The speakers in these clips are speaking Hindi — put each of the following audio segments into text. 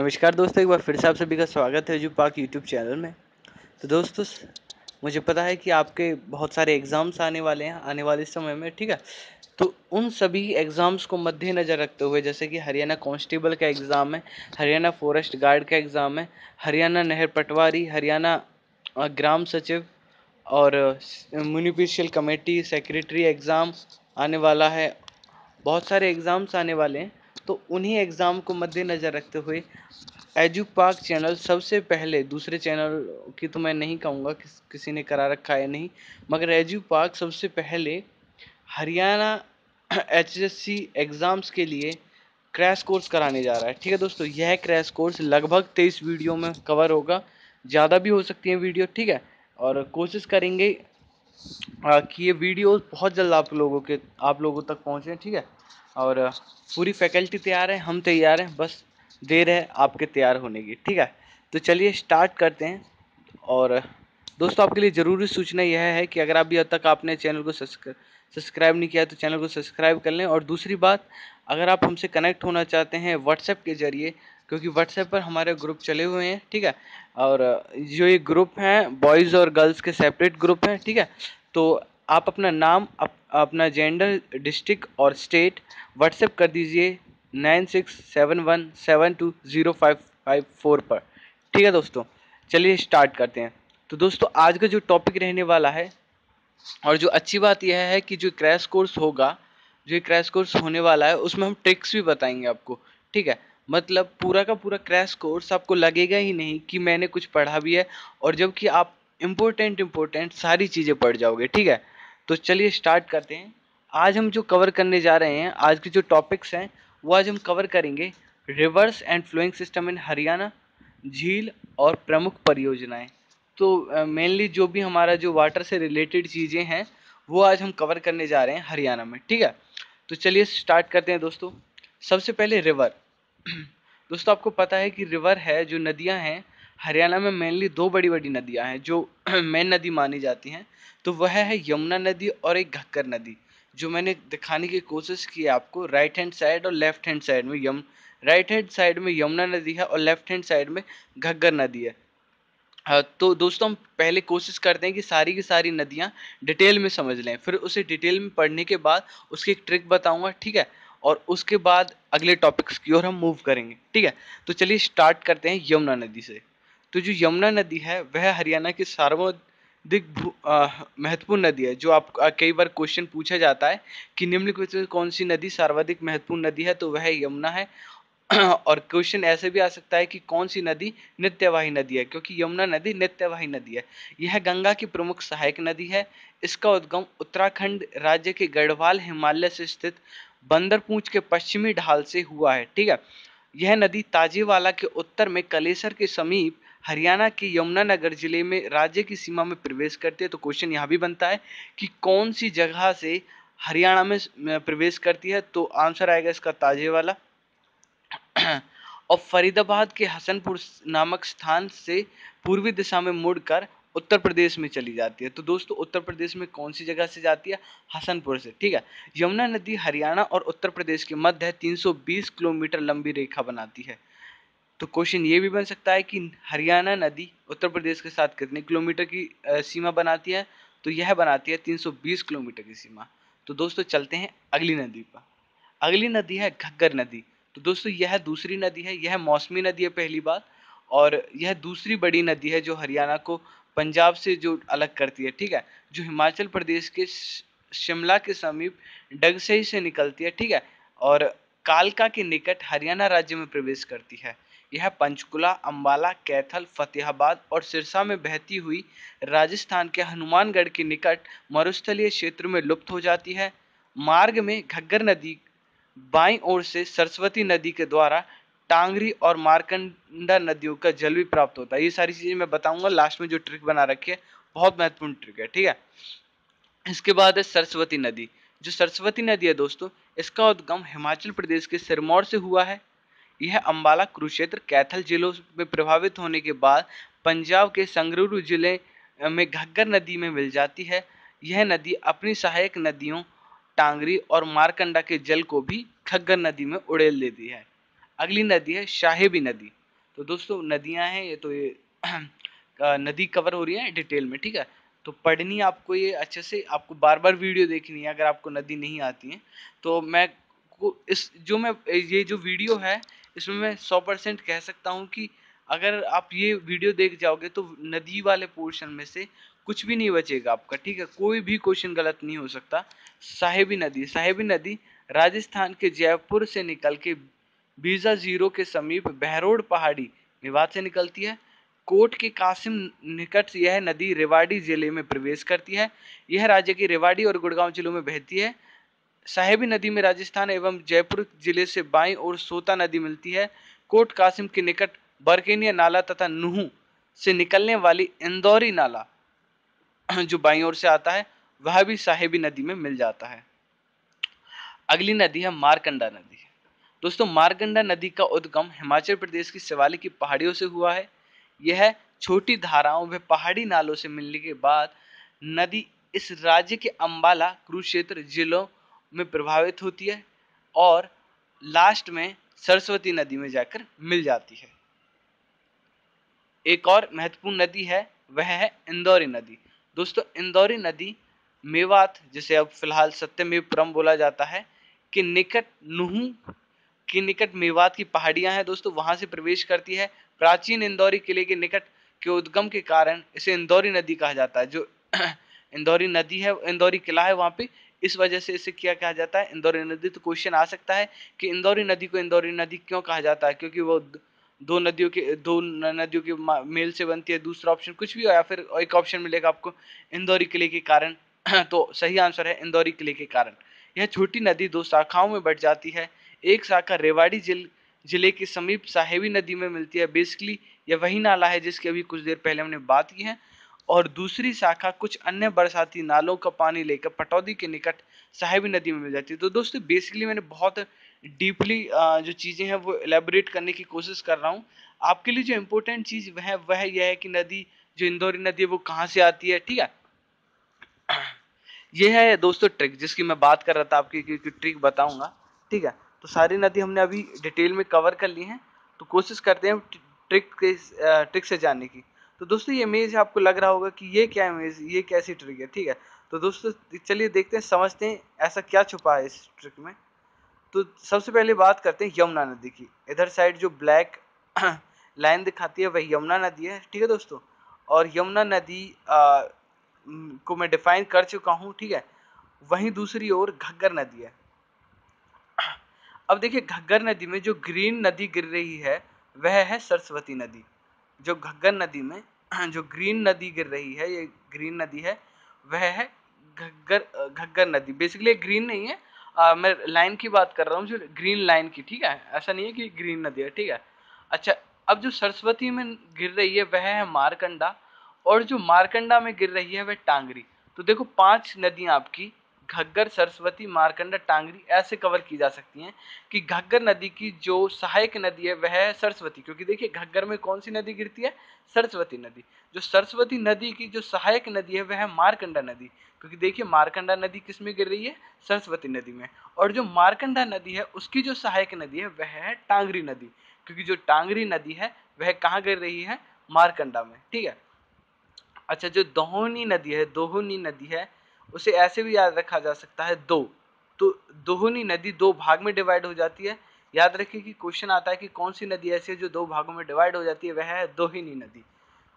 नमस्कार दोस्तों, एक बार फिर से आप सभी का स्वागत है एजू पाक यूट्यूब चैनल में। तो दोस्तों, मुझे पता है कि आपके बहुत सारे एग्ज़ाम्स आने वाले हैं आने वाले समय में, ठीक है। तो उन सभी एग्ज़ाम्स को मद्देनज़र रखते हुए, जैसे कि हरियाणा कांस्टेबल का एग्ज़ाम है, हरियाणा फॉरेस्ट गार्ड का एग्ज़ाम है, हरियाणा नहर पटवारी, हरियाणा ग्राम सचिव और म्युनिसिपल कमेटी सेक्रेटरी एग्ज़ाम आने वाला है। बहुत सारे एग्ज़ाम्स आने वाले हैं। तो उन्हीं एग्ज़ाम को मद्देनज़र रखते हुए एजू पाक चैनल सबसे पहले, दूसरे चैनल की तो मैं नहीं कहूँगा किसी ने करा रखा है नहीं, मगर एजू पाक सबसे पहले हरियाणा एचएससी एग्ज़ाम्स के लिए क्रैश कोर्स कराने जा रहा है। ठीक है दोस्तों, यह क्रैश कोर्स लगभग 23 वीडियो में कवर होगा, ज़्यादा भी हो सकती है वीडियो, ठीक है। और कोशिश करेंगे कि ये वीडियो बहुत जल्द आप लोगों तक पहुँचे, ठीक है। और पूरी फैकल्टी तैयार है, हम तैयार हैं, बस देर है आपके तैयार होने की, ठीक है। तो चलिए स्टार्ट करते हैं। और दोस्तों, आपके लिए ज़रूरी सूचना यह है कि अगर अभी तक आपने चैनल को सब्सक्राइब नहीं किया तो चैनल को सब्सक्राइब कर लें। और दूसरी बात, अगर आप हमसे कनेक्ट होना चाहते हैं व्हाट्सएप के ज़रिए, क्योंकि व्हाट्सएप पर हमारे ग्रुप चले हुए हैं, ठीक है। और जो ये ग्रुप हैं बॉयज़ और गर्ल्स के सेपरेट ग्रुप हैं, ठीक है। तो आप अपना नाम, अपना जेंडर, डिस्ट्रिक्ट और स्टेट व्हाट्सएप कर दीजिए 9671720554 पर, ठीक है दोस्तों। चलिए स्टार्ट करते हैं। तो दोस्तों, आज का जो टॉपिक रहने वाला है, और जो अच्छी बात यह है कि जो क्रैश कोर्स होगा, जो ये क्रैश कोर्स होने वाला है, उसमें हम ट्रिक्स भी बताएंगे आपको, ठीक है। मतलब पूरा का पूरा क्रैश कोर्स आपको लगेगा ही नहीं कि मैंने कुछ पढ़ा भी है, और जबकि आप इम्पोर्टेंट सारी चीज़ें पढ़ जाओगे, ठीक है। तो चलिए स्टार्ट करते हैं। आज हम जो कवर करने जा रहे हैं, आज के जो टॉपिक्स हैं वो आज हम कवर करेंगे rivers and flowing system in Haryana, झील और प्रमुख परियोजनाएं। तो मेनली जो भी हमारा जो वाटर से रिलेटेड चीज़ें हैं वो आज हम कवर करने जा रहे हैं हरियाणा में, ठीक है। तो चलिए स्टार्ट करते हैं दोस्तों। सबसे पहले रिवर। दोस्तों, आपको पता है कि रिवर है, जो नदियां हैं हरियाणा में, मेनली दो बड़ी बड़ी नदियां हैं जो मेन नदी मानी जाती हैं। तो वह है यमुना नदी और एक घग्गर नदी, जो मैंने दिखाने की कोशिश की है आपको। राइट हैंड साइड और लेफ्ट हैंड साइड में राइट हैंड साइड में यमुना नदी है और लेफ्ट हैंड साइड में घग्गर नदी है। तो दोस्तों, हम पहले कोशिश करते हैं कि सारी की सारी नदियां डिटेल में समझ लें, फिर उसे डिटेल में पढ़ने के बाद उसकी एक ट्रिक बताऊंगा, ठीक है। और उसके बाद अगले टॉपिक्स की ओर हम मूव करेंगे, ठीक है। तो चलिए स्टार्ट करते हैं यमुना नदी से। तो जो यमुना नदी है वह हरियाणा की सर्वाधिक महत्वपूर्ण नदी है। जो आप कई बार क्वेश्चन पूछा जाता है कि निम्नलिखित में कौन सी नदी सर्वाधिक महत्वपूर्ण नदी है, तो वह यमुना है। और क्वेश्चन ऐसे भी आ सकता है कि कौन सी नदी नित्यवाही नदी है, क्योंकि यमुना नदी नित्यवाही नदी है। यह गंगा की प्रमुख सहायक नदी है। इसका उद्गम उत्तराखंड राज्य के गढ़वाल हिमालय से स्थित बंदरपूंछ के पश्चिमी ढाल से हुआ है, ठीक है। यह नदी ताजेवाला के उत्तर में कलेसर के समीप हरियाणा के यमुनानगर जिले में राज्य की सीमा में प्रवेश करती है। तो क्वेश्चन यहाँ भी बनता है कि कौन सी जगह से हरियाणा में प्रवेश करती है, तो आंसर आएगा इसका ताजेवाला। और फरीदाबाद के हसनपुर नामक स्थान से पूर्वी दिशा में मुड़कर उत्तर प्रदेश में चली जाती है। तो दोस्तों, उत्तर प्रदेश में कौन सी जगह से जाती है? हसनपुर से, ठीक है। यमुना नदी हरियाणा और उत्तर प्रदेश के मध्य 320 किलोमीटर लंबी रेखा बनाती है। तो क्वेश्चन ये भी बन सकता है कि हरियाणा नदी उत्तर प्रदेश के साथ कितने किलोमीटर की सीमा बनाती है? तो यह बनाती है 320 किलोमीटर की सीमा। तो दोस्तों, चलते हैं अगली नदी पर। अगली नदी है घग्गर नदी। तो दोस्तों, यह दूसरी नदी है, यह मौसमी नदी है पहली बात, और यह दूसरी बड़ी नदी है जो हरियाणा को पंजाब से जो अलग करती है, ठीक है। जो हिमाचल प्रदेश के शिमला के समीप डगसई से निकलती है, ठीक है। और कालका के निकट हरियाणा राज्य में प्रवेश करती है। यह पंचकुला, अंबाला, कैथल, फतेहाबाद और सिरसा में बहती हुई राजस्थान के हनुमानगढ़ के निकट मरुस्थलीय क्षेत्र में लुप्त हो जाती है। मार्ग में घग्गर नदी बाईं ओर से सरस्वती नदी के द्वारा टांगरी और मारकंडा नदियों का जल भी प्राप्त होता है। ये सारी चीजें मैं बताऊंगा लास्ट में, जो ट्रिक बना रखी है बहुत महत्वपूर्ण ट्रिक है, ठीक है। इसके बाद है सरस्वती नदी। जो सरस्वती नदी है दोस्तों, इसका उद्गम हिमाचल प्रदेश के सिरमौर से हुआ है। यह अंबाला, कुरुक्षेत्र, कैथल जिलों में प्रभावित होने के बाद पंजाब के संगरूर जिले में घग्गर नदी में मिल जाती है। यह नदी अपनी सहायक नदियों टांगरी और मारकंडा के जल को भी घग्गर नदी में उड़ेल देती है। अगली नदी है साहेबी नदी। तो दोस्तों नदियां हैं ये, तो ये नदी कवर हो रही है डिटेल में, ठीक है। तो पढ़नी आपको ये अच्छे से, आपको बार बार वीडियो देखनी है अगर आपको नदी नहीं आती है। तो मैं को इस जो मैं ये जो वीडियो है इसमें मैं 100% कह सकता हूँ कि अगर आप ये वीडियो देख जाओगे तो नदी वाले पोर्शन में से कुछ भी नहीं बचेगा आपका, ठीक है। कोई भी क्वेश्चन गलत नहीं हो सकता। साहिबी नदी राजस्थान के जयपुर से निकल के बीजा जीरो के समीप बहरोड पहाड़ी मेवात से निकलती है। कोट के कासिम निकट यह नदी रेवाड़ी जिले में प्रवेश करती है। यह राज्य के रेवाड़ी और गुड़गांव जिलों में बहती है। साहिबी नदी में राजस्थान एवं जयपुर जिले से बाईं ओर सोता नदी मिलती है। कोट कासिम के निकट बरकेनिया नाला तथा नूह से निकलने वाली इंदौरी नाला जो बाईं ओर से आता है वह भी साहिबी नदी में मिल जाता है। अगली नदी है मारकंडा नदी। दोस्तों मारकंडा नदी का उद्गम हिमाचल प्रदेश की शिवालिक की पहाड़ियों से हुआ है। यह छोटी धाराओं व पहाड़ी नालों से मिलने के बाद नदी इस राज्य के अंबाला कुरुक्षेत्र जिलों में प्रभावित होती है और लास्ट में सरस्वती नदी में जाकर मिल जाती है। एक और महत्वपूर्ण नदी है वह है इंदौरी नदी। दोस्तों इंदौरी नदी मेवात, जिसे अब फिलहाल सत्यमेव परम बोला जाता है, के निकट नूह के निकट मेवात की पहाड़ियां हैं दोस्तों, वहां से प्रवेश करती है। प्राचीन इंदौरी किले के निकट के उद्गम के कारण इसे इंदौरी नदी कहा जाता है। जो इंदौरी नदी है, इंदौरी किला है वहां पे, इस वजह से इसे क्या कहा जाता है, इंदौरी नदी। तो क्वेश्चन आ सकता है कि इंदौरी नदी को इंदौरी नदी क्यों कहा जाता है, क्योंकि वो दो नदियों के मेल से बनती है। दूसरा ऑप्शन कुछ भी हो, या फिर एक ऑप्शन मिलेगा आपको इंदौरी किले के कारण। तो सही आंसर है इंदौरी किले के कारण। यह छोटी नदी दो शाखाओं में बढ़ जाती है। एक शाखा रेवाड़ी जिले के समीप साहेबी नदी में मिलती है। बेसिकली यह वही नाला है जिसकी अभी कुछ देर पहले हमने बात की है। और दूसरी शाखा कुछ अन्य बरसाती नालों का पानी लेकर पटौदी के निकट साहेबी नदी में मिल जाती है। तो दोस्तों बेसिकली मैंने बहुत डीपली जो चीज़ें हैं वो एलेबोरेट करने की कोशिश कर रहा हूँ। आपके लिए जो इम्पोर्टेंट चीज़ वह यह है कि नदी, जो इंदौरी नदी है वो कहाँ से आती है, ठीक है। ये है दोस्तों ट्रिक जिसकी मैं बात कर रहा था, आपकी ट्रिक बताऊंगा, ठीक है। तो सारी नदी हमने अभी डिटेल में कवर कर ली हैं, तो कोशिश करते हैं ट्रिक से जानने की। तो दोस्तों ये इमेज आपको लग रहा होगा कि ये क्या इमेज, ये कैसी ट्रिक है, ठीक है। तो दोस्तों चलिए देखते हैं, समझते हैं ऐसा क्या छुपा है इस ट्रिक में। तो सबसे पहले बात करते हैं यमुना नदी की। इधर साइड जो ब्लैक लाइन दिखाती है वही यमुना नदी है, ठीक है दोस्तों। और यमुना नदी को मैं डिफाइन कर चुका हूँ, ठीक है। वहीं दूसरी ओर घग्गर नदी है। अब देखिए घग्गर नदी में जो ग्रीन नदी गिर रही है वह है सरस्वती नदी। जो घग्गर नदी में जो ग्रीन नदी गिर रही है, ये ग्रीन नदी है, वह है घग्गर नदी। बेसिकली ग्रीन नहीं है, मैं लाइन की बात कर रहा हूँ, जो ग्रीन लाइन की, ठीक है। ऐसा नहीं है कि ग्रीन नदी है, ठीक है। अच्छा, अब जो सरस्वती में गिर रही है वह है मारकंडा, और जो मारकंडा में गिर रही है वह टांगरी। तो देखो 5 नदियां आपकी घग्गर, सरस्वती, मारकंडा, टांगरी ऐसे कवर की जा सकती हैं। कि घग्गर नदी की जो सहायक नदी है वह है सरस्वती, क्योंकि देखिए घग्गर में कौन सी नदी गिरती है, सरस्वती नदी। जो सरस्वती नदी की जो सहायक नदी है वह है मारकंडा नदी, क्योंकि देखिए मारकंडा नदी किस में गिर रही है, सरस्वती नदी में। और जो मारकंडा नदी है उसकी जो सहायक नदी है वह है टांगरी नदी, क्योंकि जो टांगरी नदी है वह कहाँ गिर रही है, मारकंडा में, ठीक है। अच्छा, जो दोहनी नदी है उसे ऐसे भी याद रखा जा सकता है दो। तो दोहनी नदी 2 भाग में डिवाइड हो जाती है। याद रखिए कि क्वेश्चन आता है कि कौन सी नदी ऐसी है जो 2 भागों में डिवाइड हो जाती है, वह है दोहिनी नदी।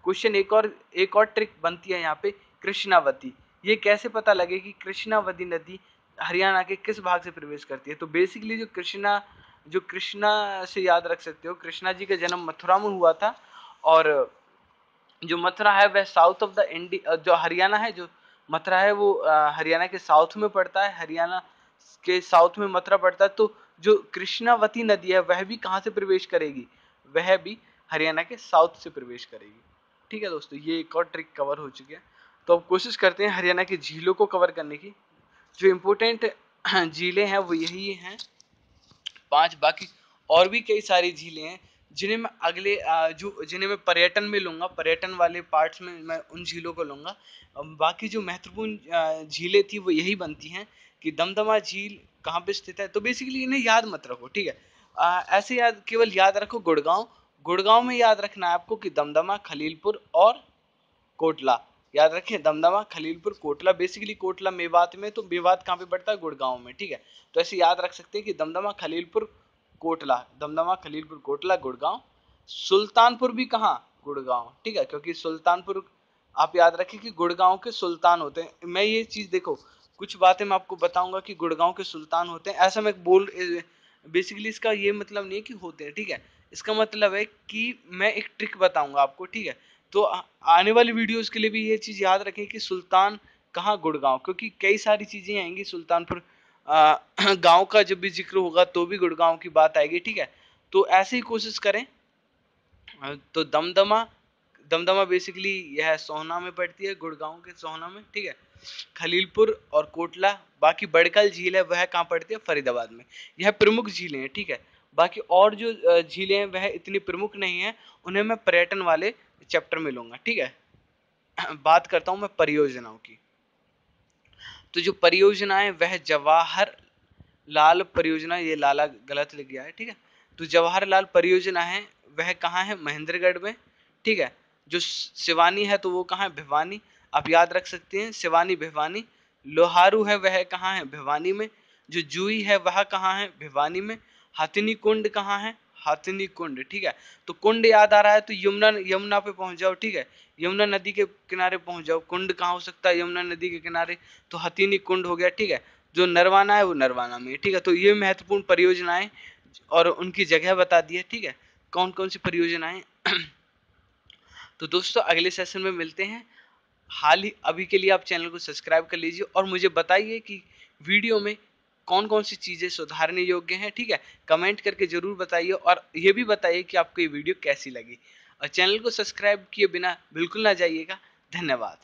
क्वेश्चन एक और ट्रिक बनती है यहाँ पे, कृष्णावती। ये कैसे पता लगे कि कृष्णावती नदी हरियाणा के किस भाग से प्रवेश करती है। तो बेसिकली जो कृष्णा से याद रख सकते हो, कृष्णा जी का जन्म मथुरा में हुआ था। और जो मथुरा है वह साउथ ऑफ द इंडिया, जो हरियाणा है, जो मथुरा है वो हरियाणा के साउथ में पड़ता है। हरियाणा के साउथ में मथुरा पड़ता है। तो जो कृष्णावती नदी है वह भी कहाँ से प्रवेश करेगी, वह भी हरियाणा के साउथ से प्रवेश करेगी, ठीक है दोस्तों। ये एक और ट्रिक कवर हो चुकी है। तो अब कोशिश करते हैं हरियाणा की झीलों को कवर करने की। जो इम्पोर्टेंट झीलें हैं वो यही हैं 5। बाकी और भी कई सारी झीलें हैं जिन्हें मैं जिन्हें मैं पर्यटन में लूंगा, पर्यटन वाले पार्ट्स में मैं उन झीलों को लूंगा। बाकी जो महत्वपूर्ण झीलें थी वो यही बनती हैं कि दमदमा झील कहाँ पे स्थित है। तो बेसिकली इन्हें याद मत रखो, ठीक है। ऐसे केवल याद रखो गुड़गांव, गुड़गांव में याद रखना है आपको कि दमदमा, खलीलपुर और कोटला। याद रखें, दमदमा, खलीलपुर, कोटला। बेसिकली कोटला मेवात में, तो मेवात कहाँ पे पड़ता है? गुड़गांव में, ठीक है। तो ऐसे याद रख सकते हैं कि दमदमा, खलीलपुर, कोटला, दमदमा, खलीलपुर, कोटला, गुड़गांव। सुल्तानपुर भी कहाँ? गुड़गांव, ठीक है, क्योंकि सुल्तानपुर, आप याद रखें कि गुड़गांव के सुल्तान होते हैं। मैं ये चीज देखो, कुछ बातें मैं आपको बताऊंगा कि गुड़गांव के सुल्तान होते हैं, ऐसा मैं बोल, बेसिकली इसका ये मतलब नहीं है कि होते हैं, ठीक है। इसका मतलब है कि मैं एक ट्रिक बताऊंगा आपको, ठीक है। तो आने वाली वीडियोस के लिए भी ये चीज याद रखें कि सुल्तान कहाँ? गुड़गांव, क्योंकि कई सारी चीजें आएंगी सुल्तानपुर गांव का जब भी जिक्र होगा तो भी गुड़गांव की बात आएगी, ठीक है। तो ऐसे ही कोशिश करें। तो दमदमा, दमदमा बेसिकली यह सोहना में पड़ती है, गुड़गांव के सोहना में, ठीक है। खलीलपुर और कोटला, बाकी बड़कल झील है वह कहाँ पड़ती है? फरीदाबाद में। यह प्रमुख झीलें हैं, ठीक है। बाकी और जो झीलें हैं वह इतनी प्रमुख नहीं है, उन्हें मैं पर्यटन वाले चैप्टर में लूंगा, ठीक है। बात करता हूं मैं परियोजनाओं की। तो जो परियोजनाएं वह जवाहर लाल परियोजना, ये लाला गलत लिख गया है, ठीक है। तो जवाहरलाल परियोजना है वह कहाँ है? महेंद्रगढ़ में, ठीक है। जो सिवानी है तो वो कहाँ है? भिवानी। आप याद रख सकते हैं, सिवानी, भिवानी। लोहारू है वह कहाँ है? भिवानी में। जो जूही है वह कहाँ है? भिवानी में। हथिनी कुंड कहाँ है? हथिनी कुंड, ठीक है। तो कुंड याद आ रहा है तो यमुना, यमुना पे पहुंच जाओ, ठीक है। यमुना नदी के किनारे पहुंच जाओ। कुंड कहाँ हो सकता है? यमुना नदी के किनारे, तो हथिनी कुंड हो गया, ठीक है। जो नरवाना है वो नरवाना में, ठीक है। तो ये महत्वपूर्ण परियोजनाएं और उनकी जगह बता दी है, ठीक है, कौन कौन सी परियोजनाएं। तो दोस्तों अगले सेशन में मिलते हैं। हाल ही अभी के लिए आप चैनल को सब्सक्राइब कर लीजिए और मुझे बताइए कि वीडियो में कौन कौन सी चीज़ें सुधारने योग्य हैं, ठीक है। कमेंट करके ज़रूर बताइए और ये भी बताइए कि आपको ये वीडियो कैसी लगी, और चैनल को सब्सक्राइब किए बिना बिल्कुल ना जाइएगा। धन्यवाद।